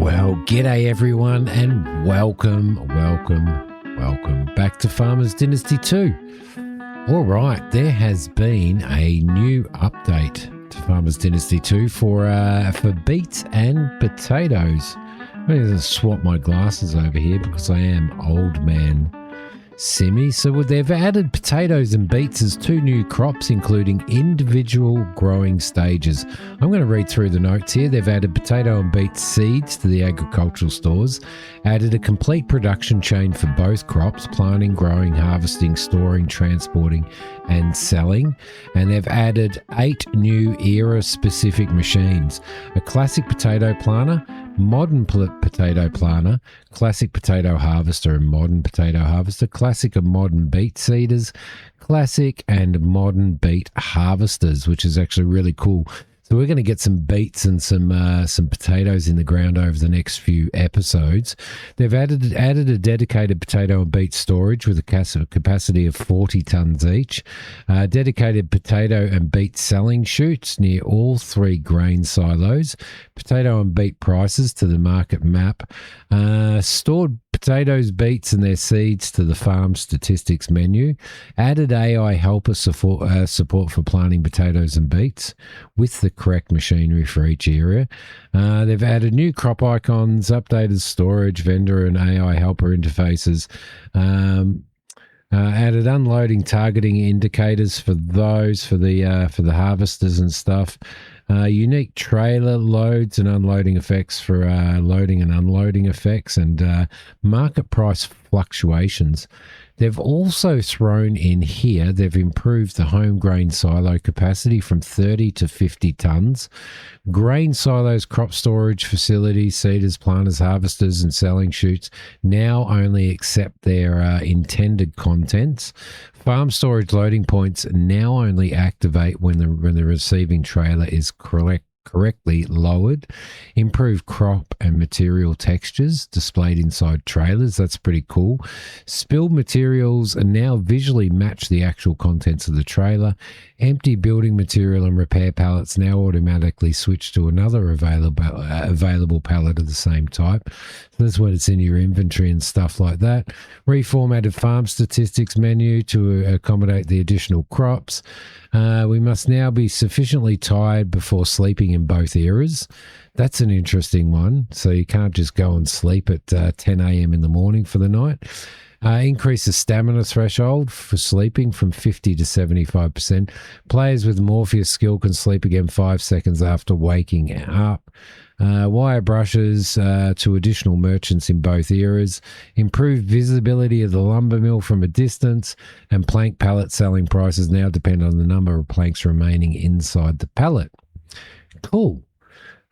Well, g'day everyone, and welcome back to Farmers Dynasty 2. All right, there has been a new update to Farmers Dynasty 2 for beets and potatoes. I'm going to swap my glasses over here because I am old man Simi. So they've added potatoes and beets as two new crops, including individual growing stages. I'm going to read through the notes here. They've added potato and beet seeds to the agricultural stores, added a complete production chain for both crops, planting, growing, harvesting, storing, transporting, and selling. And they've added 8 new era-specific machines: a classic potato planter, modern potato planter, classic potato harvester and modern potato harvester, classic and modern beet seeders, classic and modern beet harvesters, which is actually really cool. So we're going to get some beets and some potatoes in the ground over the next few episodes. They've added a dedicated potato and beet storage with a capacity of 40 tons each. Dedicated potato and beet selling chutes near all 3 grain silos. Potato and beet prices to the market map. Stored potatoes, beets and their seeds to the farm statistics menu. Added AI helper support for planting potatoes and beets with the correct machinery for each area. They've added new crop icons, updated storage, vendor and AI helper interfaces. Added unloading targeting indicators for the harvesters and stuff. Unique trailer loads and unloading effects for loading and unloading effects, and market price fluctuations. They've also thrown in here, they've improved the home grain silo capacity from 30 to 50 tons. Grain silos, crop storage facilities, seeders, planters, harvesters, and selling chutes now only accept their intended contents. Farm storage loading points now only activate when the receiving trailer is correctly lowered. Improved crop and material textures displayed inside trailers. That's pretty cool. Spilled materials are now visually match the actual contents of the trailer. Empty building material and repair pallets now automatically switch to another available pallet of the same type. So that's when it's in your inventory and stuff like that. Reformatted farm statistics menu to accommodate the additional crops. We must now be sufficiently tired before sleeping in both eras. That's an interesting one. So you can't just go and sleep at 10 a.m. in the morning for the night. Increase the stamina threshold for sleeping from 50 to 75%. Players with Morpheus skill can sleep again 5 seconds after waking up. Wire brushes to additional merchants in both eras. Improved visibility of the lumber mill from a distance. And plank pallet selling prices now depend on the number of planks remaining inside the pallet. Cool.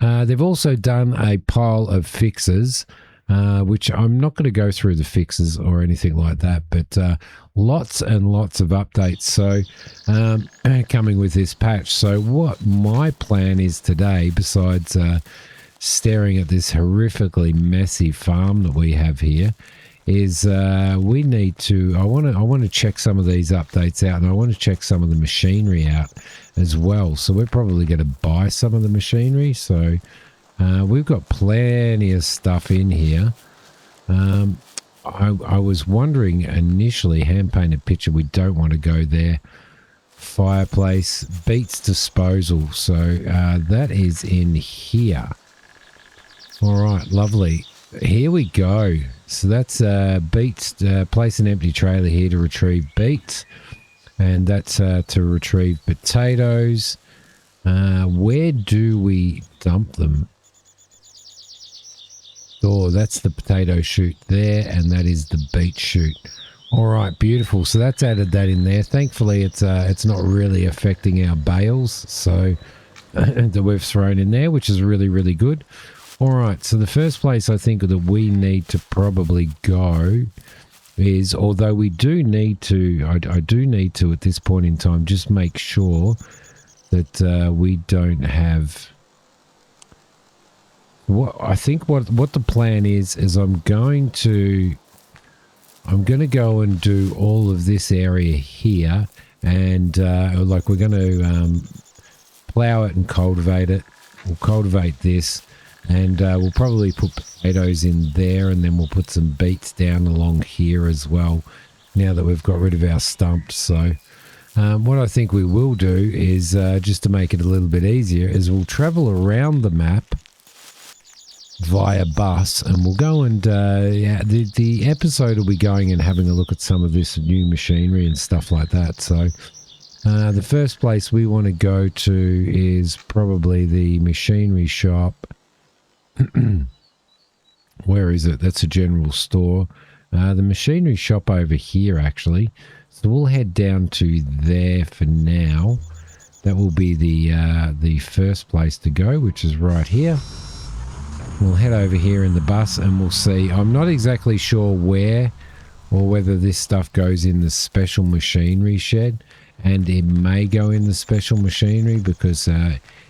They've also done a pile of fixes, which I'm not going to go through the fixes or anything like that, but lots and lots of updates coming with this patch. So what my plan is today, besides staring at this horrifically messy farm that we have here, is I want to check some of these updates out, and I want to check some of the machinery out as well. So we're probably going to buy some of the machinery. So we've got plenty of stuff in here. I was wondering initially, hand-painted picture, we don't want to go there. Fireplace, beets disposal. So that is in here. All right, lovely. Here we go. So that's beets. Place an empty trailer here to retrieve beets. And that's to retrieve potatoes. Where do we dump them? Oh, that's the potato chute there, and that is the beet chute. All right, beautiful. So that's added that in there. Thankfully, it's not really affecting our bales, so that we've thrown in there, which is really, really good. All right, so the first place I think that we need to probably go is, although we do need to, I do need to at this point in time just make sure that we don't have. What I think what the plan is I'm going to go and do all of this area here, and we're going to plow it and cultivate it. We'll cultivate this, And we'll probably put potatoes in there, and then we'll put some beets down along here as well, now that we've got rid of our stumps. So what I think we will do is, just to make it a little bit easier, is we'll travel around the map via bus, and we'll go and yeah, the episode will be going and having a look at some of this new machinery and stuff like that. So the first place we want to go to is probably the machinery shop. Where is it? That's a general store. The machinery shop over here, actually. So we'll head down to there for now. That will be the first place to go, which is right here. We'll head over here in the bus and we'll see. I'm not exactly sure where or whether this stuff goes in the special machinery shed, and it may go in the special machinery because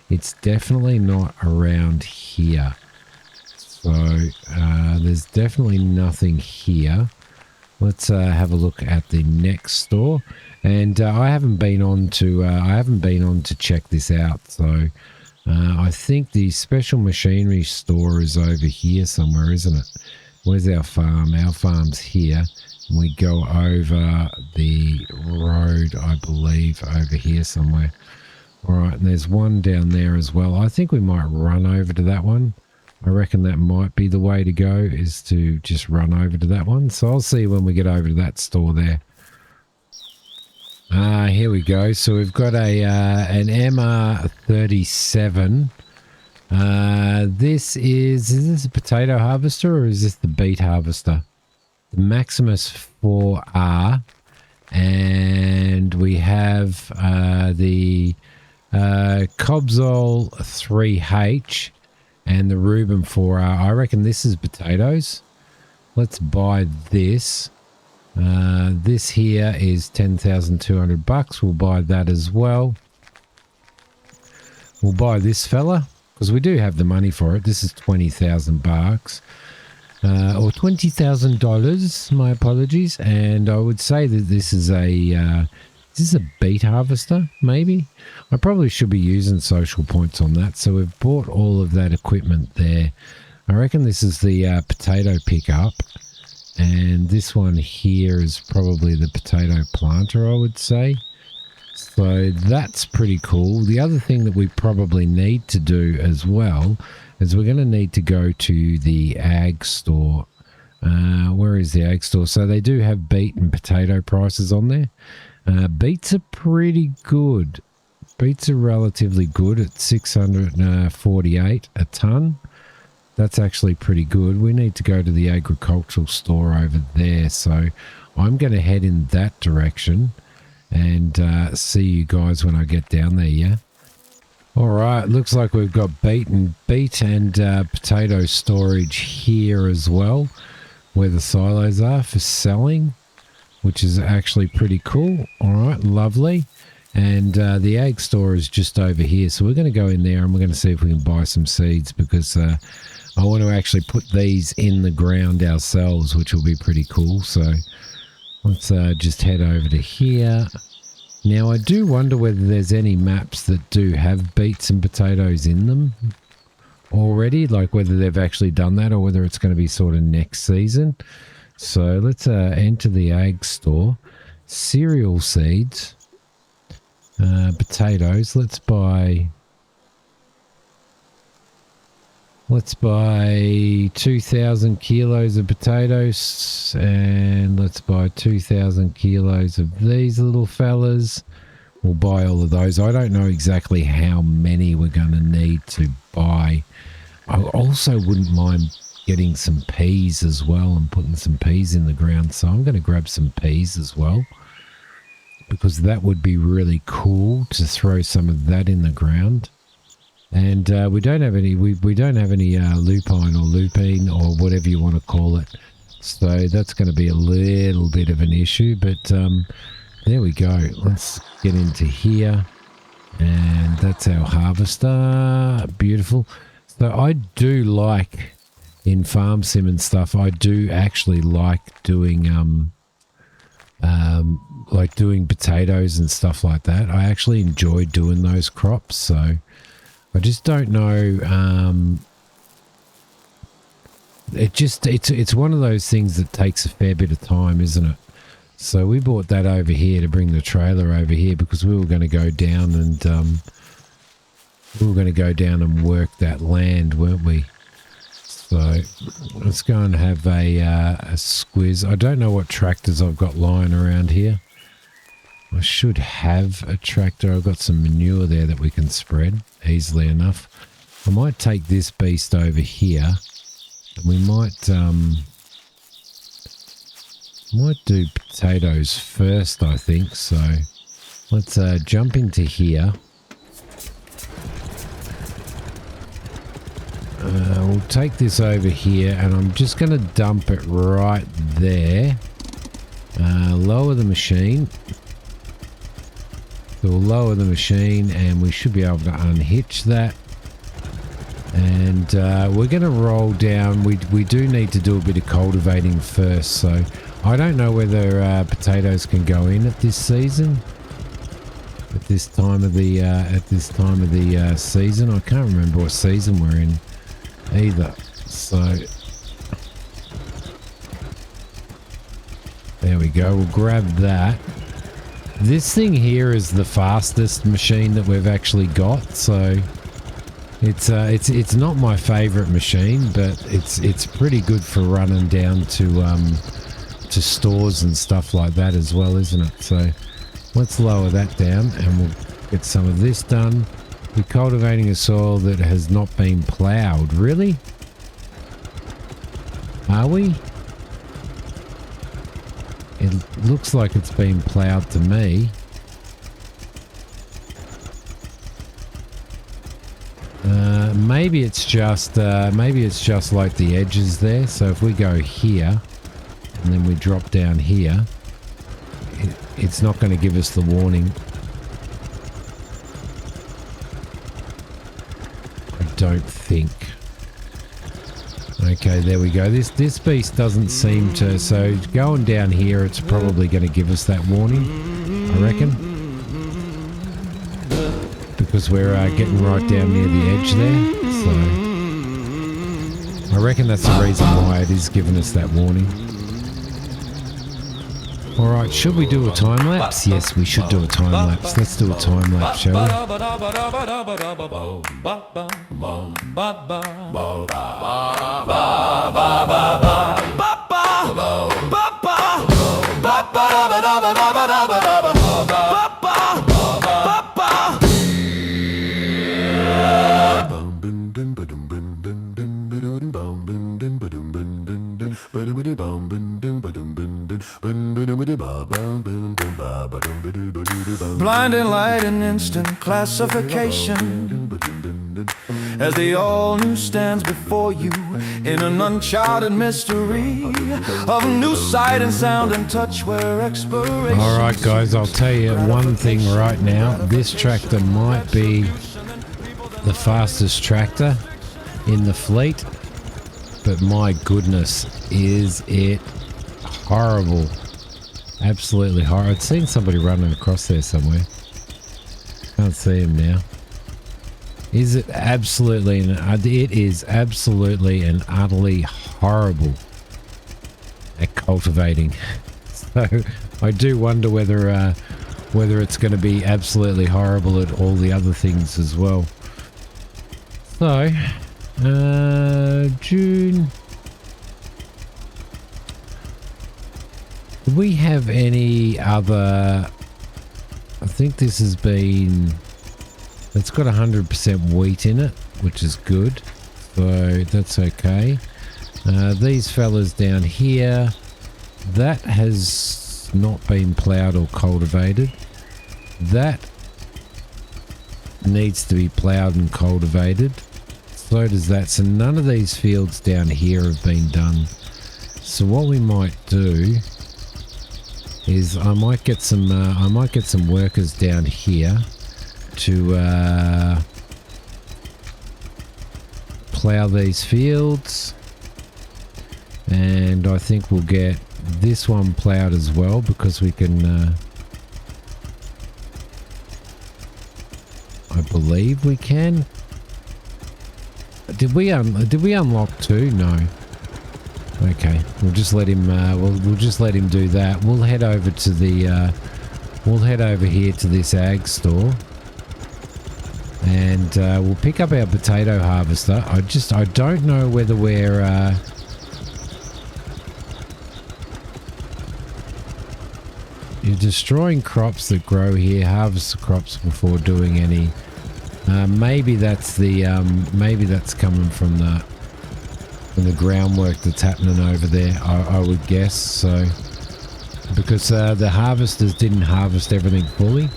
it's definitely not around here. So there's definitely nothing here. Let's have a look at the next store. And I haven't been on to check this out. So I think the special machinery store is over here somewhere, isn't it? Where's our farm? Our farm's here. And we go over the road, I believe, over here somewhere. All right, and there's one down there as well. I think we might run over to that one. I reckon that might be the way to go, is to just run over to that one. So I'll see when we get over to that store there. Here we go. So we've got an MR37. Is this a potato harvester or is this the beet harvester? The Maximus 4R. And we have the Cobzol 3H. And the Reuben 4R. I reckon this is potatoes. Let's buy this. This here is $10,200. We'll buy that as well. We'll buy this fella because we do have the money for it. This is $20,000 or $20,000. My apologies. And I would say that this is a beet harvester, maybe? I probably should be using social points on that. So we've bought all of that equipment there. I reckon this is the potato pickup. And this one here is probably the potato planter, I would say. So that's pretty cool. The other thing that we probably need to do as well is we're going to need to go to the ag store. Where is the ag store? So they do have beet and potato prices on there. Beets are pretty good. Beets are relatively good at $648 a ton. That's actually pretty good. We need to go to the agricultural store over there. So I'm going to head in that direction and see you guys when I get down there, yeah? All right, looks like we've got beet and potato storage here as well, where the silos are for selling, which is actually pretty cool. All right, lovely. And the ag store is just over here. So we're going to go in there and we're going to see if we can buy some seeds because I want to actually put these in the ground ourselves, which will be pretty cool. So let's just head over to here. Now, I do wonder whether there's any maps that do have beets and potatoes in them already, like whether they've actually done that or whether it's going to be sort of next season. So let's enter the ag store. Cereal seeds. Potatoes. Let's buy 2,000 kilos of potatoes, and let's buy 2,000 kilos of these little fellas. We'll buy all of those. I don't know exactly how many we're going to need to buy. I also wouldn't mind getting some peas as well and putting some peas in the ground. So I'm going to grab some peas as well, because that would be really cool to throw some of that in the ground. And we don't have any lupine or lupine or whatever you want to call it. So that's going to be a little bit of an issue, but there we go. Let's get into here, and that's our harvester. Beautiful. So I do like, in farm sim and stuff, I do actually like doing potatoes and stuff like that. I actually enjoy doing those crops. So I just don't know it's one of those things that takes a fair bit of time, isn't it? So we bought that over here to bring the trailer over here because we were going to go down and work that land, weren't we? So let's go and have a squiz. I don't know what tractors I've got lying around here. I should have a tractor. I've got some manure there that we can spread easily enough. I might take this beast over here, and we might do potatoes first, I think. So let's jump into here. We'll take this over here, and I'm just going to dump it right there. Lower the machine. So we'll lower the machine, and we should be able to unhitch that. And we're going to roll down. We do need to do a bit of cultivating first. So I don't know whether potatoes can go in at this season. At this time of the season, I can't remember what season we're in either. So there we go. We'll grab that. This thing here is the fastest machine that we've actually got. So it's not my favorite machine, but it's pretty good for running down to stores and stuff like that as well, isn't it? So let's lower that down, and we'll get some of this done. We're cultivating a soil that has not been ploughed. Really? Are we? It looks like it's been ploughed to me. Maybe it's just like the edges there. So if we go here and then we drop down here, it's not going to give us the warning. I don't think. Okay, there we go. This beast doesn't seem to... So going down here, it's probably going to give us that warning, I reckon. Because we're getting right down near the edge there. So I reckon that's the reason why it is giving us that warning. Alright, should we do a time lapse? Yes, we should do a time lapse. Let's do a time lapse, shall we? Blinding light and instant classification, as the all-new stands before you in an uncharted mystery of new sight and sound and touch where exploration. Alright guys, I'll tell you one thing right now. This tractor might be the fastest tractor in the fleet, but my goodness, is it horrible. Absolutely horrible. I'd seen somebody running across there somewhere. Can't see him now. Is it absolutely... It is absolutely and utterly horrible at cultivating. So I do wonder whether it's going to be absolutely horrible at all the other things as well. So, June... Do we have any other... I think this has been... It's got 100% wheat in it, which is good. So that's okay. These fellas down here, that has not been ploughed or cultivated. That needs to be ploughed and cultivated. So does that. So none of these fields down here have been done. So what we might do is I might get some workers down here to plough these fields, and I think we'll get this one ploughed as well because we can I believe we can. Did we unlock two? No. Okay, we'll just let him. We'll just let him do that. We'll head over to the. We'll head over here to this ag store, and we'll pick up our potato harvester. I don't know whether we're. You're destroying crops that grow here. Harvest the crops before doing any. Maybe that's the. Maybe that's coming from the groundwork that's happening over there, I would guess. So because the harvesters didn't harvest everything fully,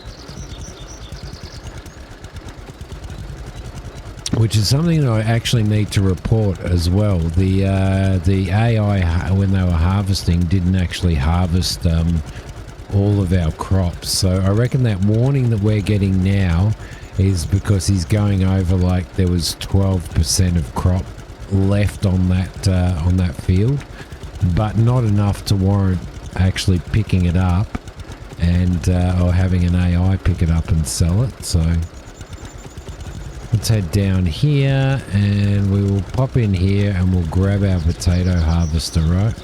which is something that I actually need to report as well. The AI, when they were harvesting, didn't actually harvest all of our crops. So I reckon that warning that we're getting now is because he's going over, like, there was 12% of crop left on that field, but not enough to warrant actually picking it up and or having an AI pick it up and sell it. So let's head down here and we will pop in here and we'll grab our potato harvester, right?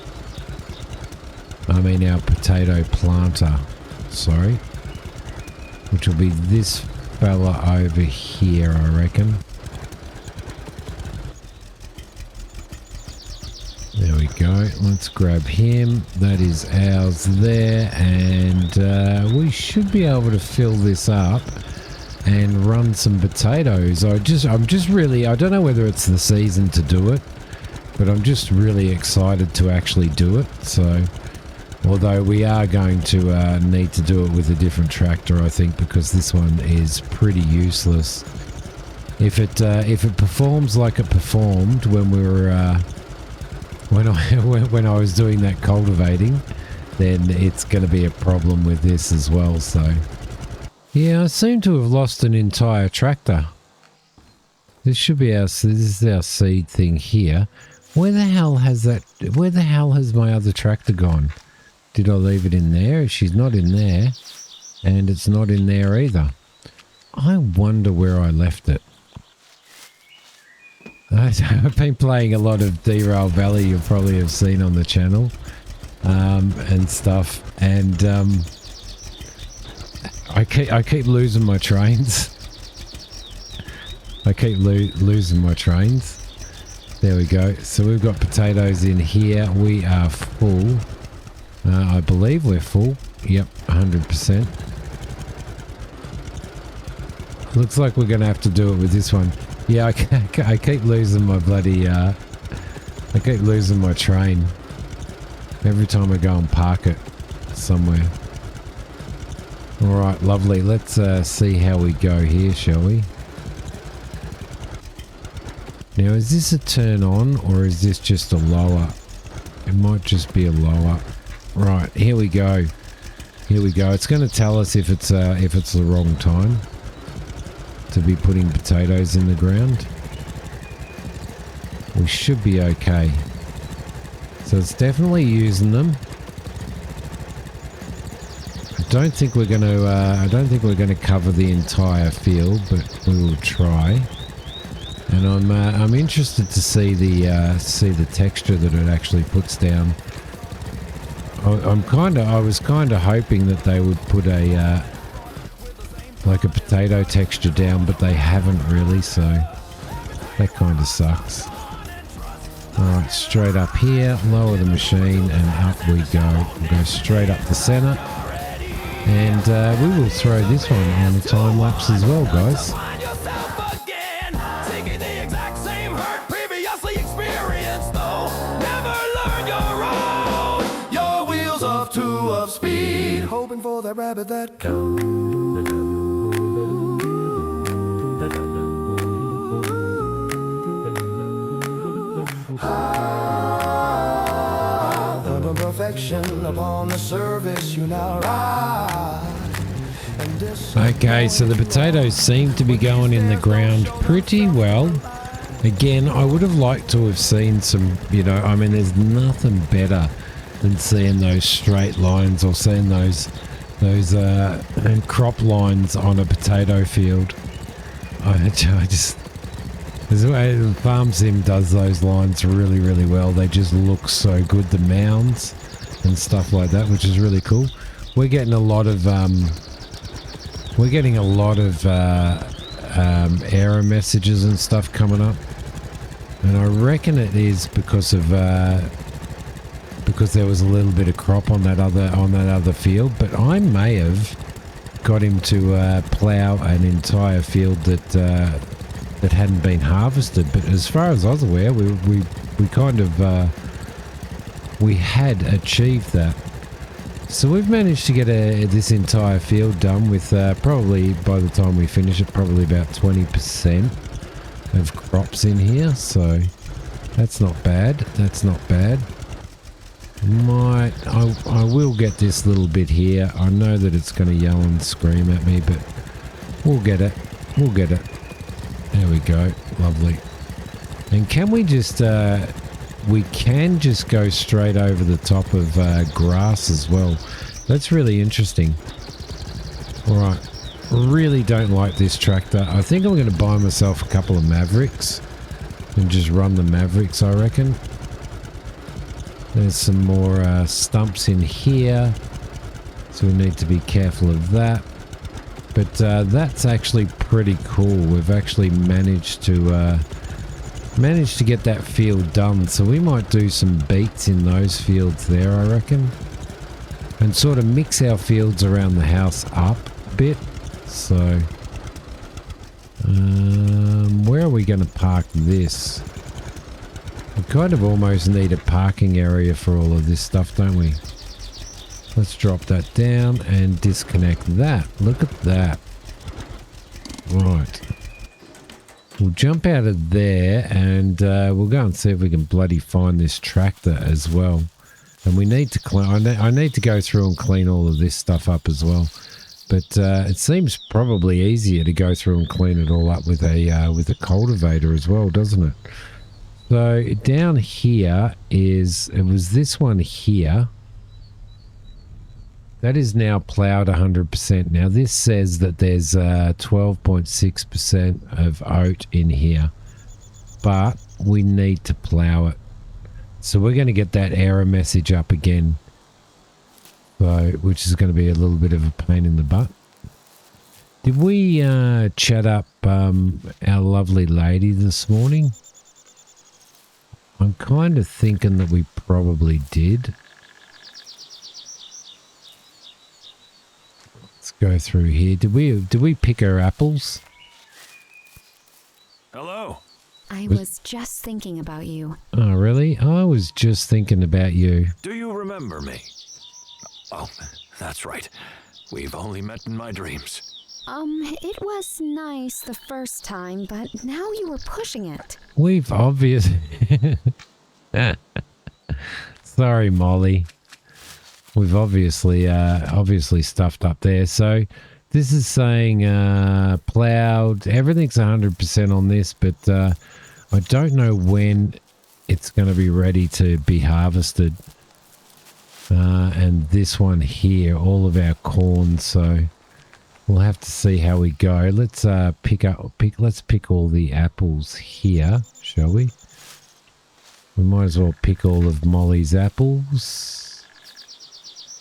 I mean our potato planter, sorry, which will be this fella over here, I reckon. There we go. Let's grab him. That is ours there, and we should be able to fill this up and run some potatoes. I'm just really, I don't know whether it's the season to do it, but I'm just really excited to actually do it. So, although we are going to need to do it with a different tractor, I think, because this one is pretty useless. If it performs like it performed when we were when I was doing that cultivating, then it's going to be a problem with this as well. So yeah, I seem to have lost an entire tractor. This should be this is our seed thing here. Where the hell has my other tractor gone? Did I leave it in there? She's not in there, and it's not in there either. I wonder where I left it. I've been playing a lot of Derail Valley, you'll probably have seen on the channel, and stuff, and I keep losing my trains. I keep losing my trains. There we go. So we've got potatoes in here. We are full. I believe we're full. Yep, 100%. Looks like we're going to have to do it with this one. Yeah, I keep losing my bloody, I keep losing my train every time I go and park it somewhere. Alright, lovely. Let's see how we go here, shall we? Now, is this a turn on or is this just a lower? It might just be a lower. Right, here we go. Here we go. It's going to tell us if it's the wrong time to be putting potatoes in the ground. We should be okay. So it's definitely using them. I don't think we're going to cover the entire field, but we will try. And I'm interested to see the texture that it actually puts down. I was kind of hoping that they would put a like a potato texture down, but they haven't really, so that kind of sucks. Alright, straight up here, lower the machine, and up we go. We'll go straight up the center, and we will throw this one on the time lapse as well, guys. Of speed, hoping for that rabbit that comes. The perfection upon the surface you now ride. Okay, so the potatoes seem to be going in the ground pretty well. Again, I would have liked to have seen some, I mean, there's nothing better than seeing those straight lines or seeing those crop lines on a potato field. Farm Sim does those lines really, really well. They just look so good, the mounds and stuff like that, which is really cool. We're getting a lot of error messages and stuff coming up, and I reckon it is because of because there was a little bit of crop on that other field. But I may have got him to plow an entire field that hadn't been harvested. But as far as I was aware, we kind of we had achieved that. So we've managed to get this entire field done with probably, by the time we finish it, probably about 20% of crops in here. So that's not bad. That's not bad. I will get this little bit here. I know that it's going to yell and scream at me, but we'll get it. We'll get it. There we go. Lovely. And can we just... we can just go straight over the top of grass as well. That's really interesting. Alright. Really don't like this tractor. I think I'm going to buy myself a couple of Mavericks and just run the Mavericks, I reckon. There's some more stumps in here, so we need to be careful of that. But that's actually pretty cool. We've actually managed to get that field done, so we might do some beets in those fields there, I reckon, and sort of mix our fields around the house up a bit. So where are we going to park this? We kind of almost need a parking area for all of this stuff, don't we? Let's drop that down and disconnect that. Look at that. Right. We'll jump out of there and we'll go and see if we can bloody find this tractor as well. And we need to clean... I need to go through and clean all of this stuff up as well. But it seems probably easier to go through and clean it all up with a cultivator as well, doesn't it? So down here is... It was this one here. That is now ploughed 100%. Now this says that there's 12.6% of oat in here, but we need to plough it. So we're going to get that error message up again, so which is going to be a little bit of a pain in the butt. Did we chat up our lovely lady this morning? I'm kind of thinking that we probably did. Go through here. Did we pick her apples? Hello. I was just thinking about you. Oh, really? I was just thinking about you. Do you remember me? Oh, that's right. We've only met in my dreams. It was nice the first time, but now you were pushing it. We've obviously... Sorry, Molly. We've obviously stuffed up there. So this is saying ploughed. Everything's 100% on this, but I don't know when it's going to be ready to be harvested. And this one here, all of our corn. So we'll have to see how we go. Let's let's pick all the apples here, shall we? We might as well pick all of Molly's apples.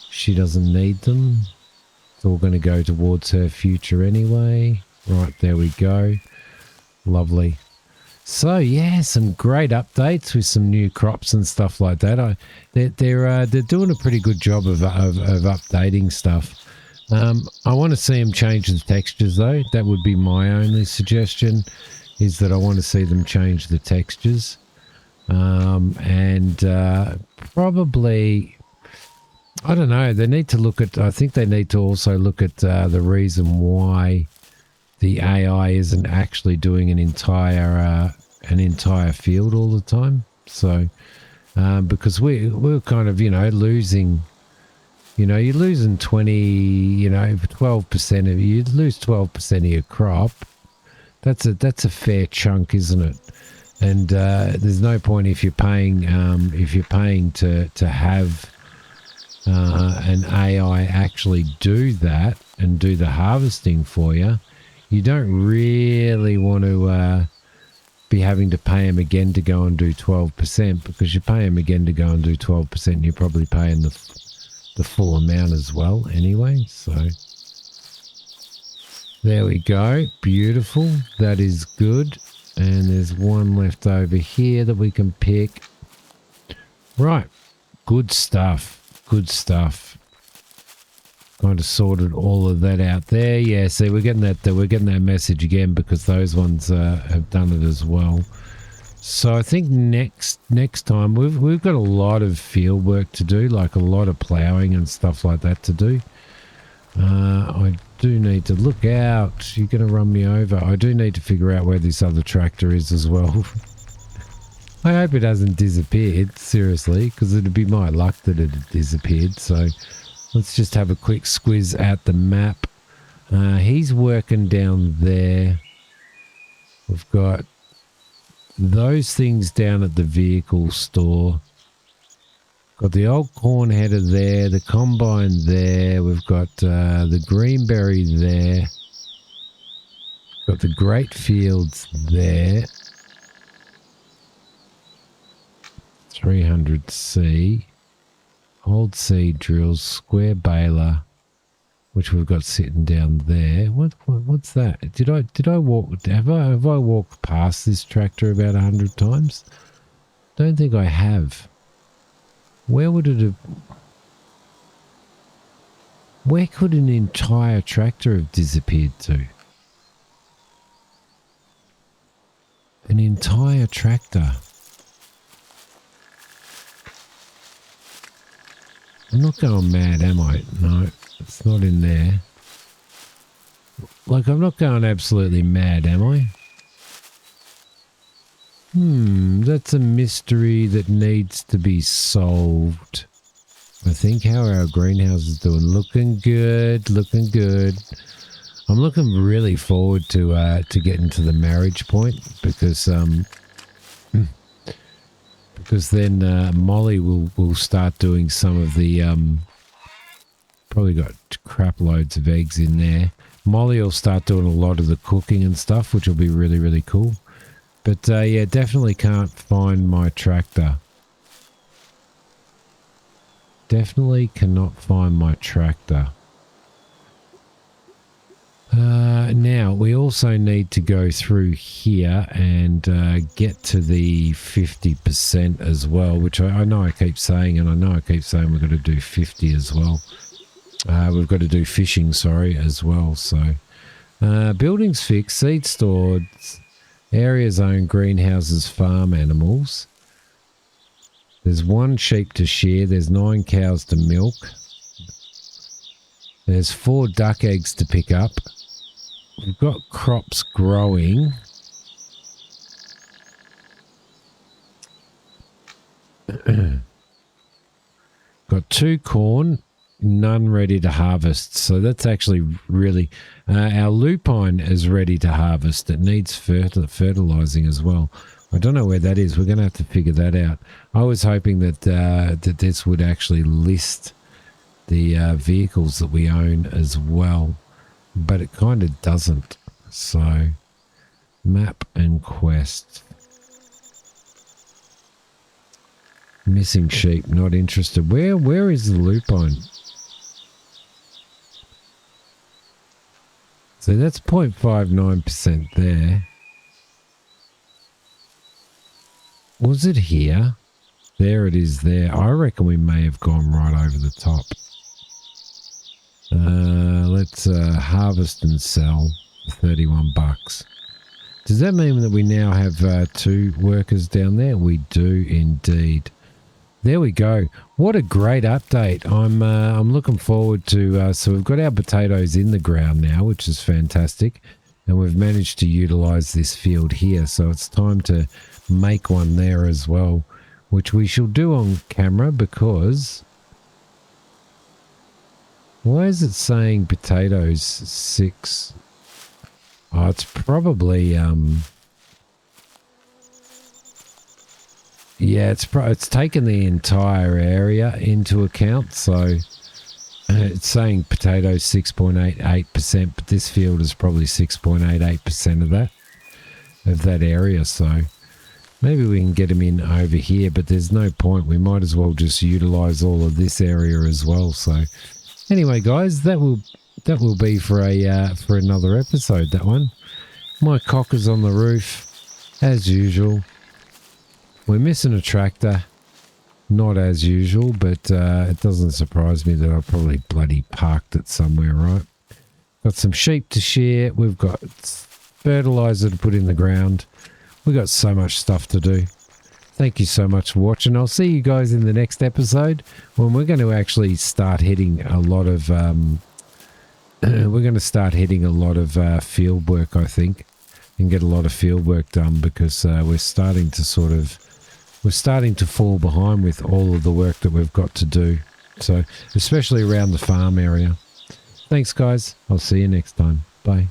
She doesn't need them. It's all going to go towards her future anyway. Right, there we go. Lovely. So yeah, some great updates with some new crops and stuff like that. They're doing a pretty good job of updating stuff. I want to see them change the textures though. That would be my only suggestion, is that I want to see them change the textures. And probably... I don't know. They need to look at... I think they need to also look at the reason why the AI isn't actually doing an entire field all the time. So, because we're kind of, losing... you're losing 12% of... You lose 12% of your crop. That's a fair chunk, isn't it? And there's no point if you're paying to have... an AI actually do that and do the harvesting for you. You don't really want to be having to pay him again to go and do 12%, because you pay him again to go and do 12%, and you're probably paying the full amount as well anyway. So there we go. Beautiful. That is good. And there's one left over here that we can pick. Right. Good stuff. Good stuff. Kind of sorted all of that out there. Yeah, see, we're getting that message again because those ones have done it as well. So I think next time we've got a lot of field work to do, like a lot of ploughing and stuff like that to do. I do need to look out. You're going to run me over. I do need to figure out where this other tractor is as well. I hope it hasn't disappeared, seriously, because it'd be my luck that it had disappeared. So let's just have a quick squiz at the map. He's working down there. We've got those things down at the vehicle store. Got the old corn header there, the combine there. We've got the greenberry there. Got the great fields there. 300C. Old seed drills, square baler, which we've got sitting down there. What's that? Did I walk? Have I walked past this tractor about 100 times? Don't think I have. Where would it have? Where could an entire tractor have disappeared to? An entire tractor. I'm not going mad, am I? No, it's not in there. Like, I'm not going absolutely mad, am I? That's a mystery that needs to be solved. I think. How are our greenhouses doing? Looking good, looking good. I'm looking really forward to getting to the marriage point because then Molly will start doing some of the probably got crap loads of eggs in there. Molly will start doing a lot of the cooking and stuff, which will be really, really cool. But yeah, definitely can't find my tractor. Definitely cannot find my tractor. Now, we also need to go through here and get to the 50% as well, which I know I keep saying, and I know I keep saying we've got to do 50 as well. We've got to do fishing, sorry, as well. So, buildings fixed, seed stored, areas owned, greenhouses, farm animals. There's 1 sheep to shear. There's 9 cows to milk. There's 4 duck eggs to pick up. We've got crops growing. Got 2 corn, none ready to harvest. So that's actually really... our lupine is ready to harvest. It needs fertilizing as well. I don't know where that is. We're going to have to figure that out. I was hoping that that this would actually list the vehicles that we own as well, but it kind of doesn't. So, map and quest. Missing sheep, not interested. Where is the lupine? So that's 0.59% there. Was it here? There it is there. I reckon we may have gone right over the top. Let's harvest and sell for $31. Does that mean that we now have 2 workers down there? We do indeed. There we go. What a great update. I'm looking forward to... so we've got our potatoes in the ground now, which is fantastic. And we've managed to utilize this field here. So it's time to make one there as well, which we shall do on camera because... Why is it saying potatoes 6? Oh, it's probably... yeah, it's taken the entire area into account, so it's saying potatoes 6.88%, but this field is probably 6.88% of that. that area. So maybe we can get them in over here, but there's no point. We might as well just utilize all of this area as well. So anyway, guys, that will be for another episode. That one. My cock is on the roof as usual. We're missing a tractor. Not as usual, but it doesn't surprise me that I probably bloody parked it somewhere, right? Got some sheep to shear. We've got fertilizer to put in the ground. We've got so much stuff to do. Thank you so much for watching. I'll see you guys in the next episode when we're going to actually start hitting a lot of field work, I think, and get a lot of field work done, because we're starting to fall behind with all of the work that we've got to do. So, especially around the farm area. Thanks, guys. I'll see you next time. Bye.